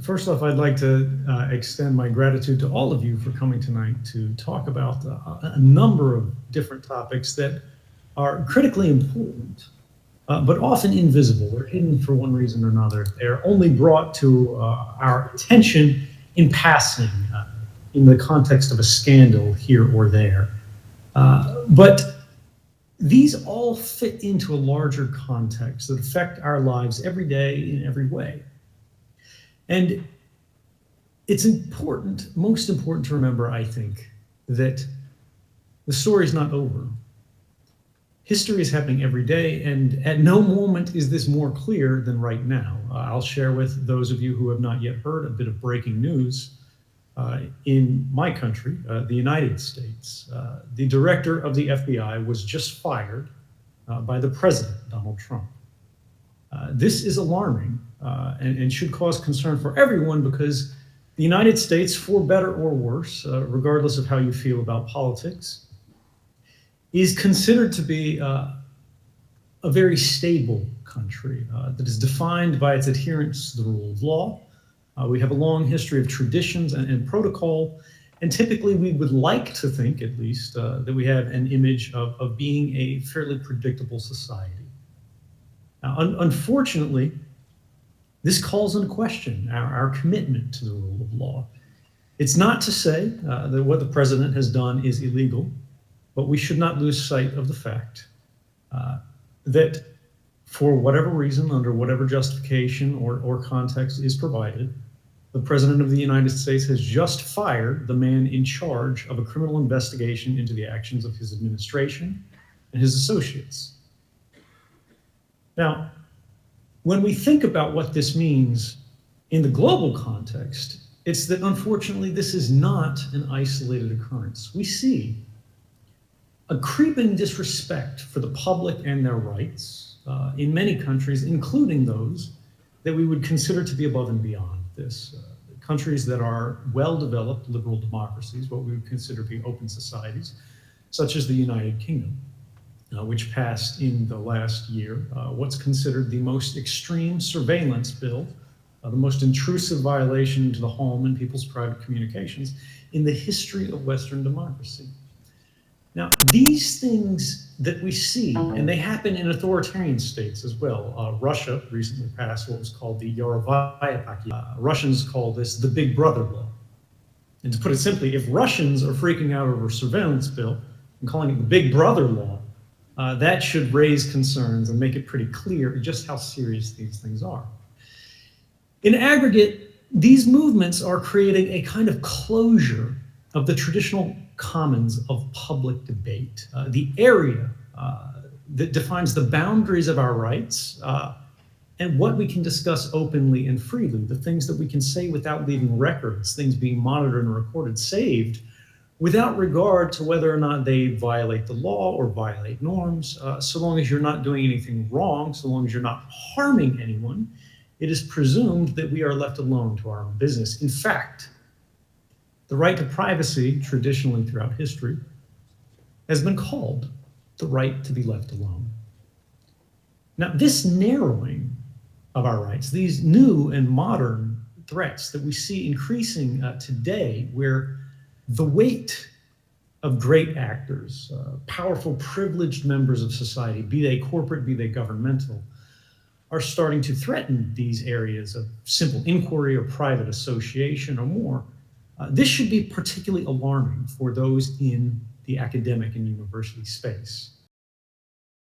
First off, I'd like to extend my gratitude to all of you for coming tonight to talk about a number of different topics that are critically important, but often invisible. They're hidden for one reason or another. They're only brought to our attention in passing, in the context of a scandal here or there. But these all fit into a larger context that affect our lives every day in every way. And it's important, most important to remember, I think, that the story is not over. History is happening every day, and at no moment is this more clear than right now. I'll share with those of you who have not yet heard a bit of breaking news. In my country, the United States, the director of the FBI was just fired by the president, Donald Trump. This is alarming and should cause concern for everyone, because the United States, for better or worse, regardless of how you feel about politics, is considered to be a very stable country that is defined by its adherence to the rule of law. We have a long history of traditions and protocol, and typically we would like to think, at least, that we have an image of being a fairly predictable society. Now, unfortunately, this calls into question our commitment to the rule of law. It's not to say that what the president has done is illegal, but we should not lose sight of the fact that for whatever reason, under whatever justification or context is provided, the President of the United States has just fired the man in charge of a criminal investigation into the actions of his administration and his associates. Now, when we think about what this means in the global context, it's that unfortunately this is not an isolated occurrence. We see a creeping disrespect for the public and their rights in many countries, including those that we would consider to be above and beyond this. Countries that are well-developed liberal democracies, what we would consider to be open societies, such as the United Kingdom, which passed in the last year what's considered the most extreme surveillance bill, the most intrusive violation into the home and people's private communications in the history of Western democracy. Now, these things that we see, and they happen in authoritarian states as well. Russia recently passed what was called the Yarovaya Pact. Russians call this the Big Brother law. And to put it simply, if Russians are freaking out over a surveillance bill and calling it the Big Brother law, that should raise concerns and make it pretty clear just how serious these things are. In aggregate, these movements are creating a kind of closure of the traditional commons of public debate, the area that defines the boundaries of our rights and what we can discuss openly and freely, the things that we can say without leaving records, things being monitored and recorded, saved, without regard to whether or not they violate the law or violate norms. So long as you're not doing anything wrong, so long as you're not harming anyone, it is presumed that we are left alone to our own business. In fact, the right to privacy, traditionally throughout history, has been called the right to be left alone. Now, this narrowing of our rights, these new and modern threats that we see increasing today, where the weight of great actors, powerful, privileged members of society, be they corporate, be they governmental, are starting to threaten these areas of simple inquiry or private association or more. This should be particularly alarming for those in the academic and university space.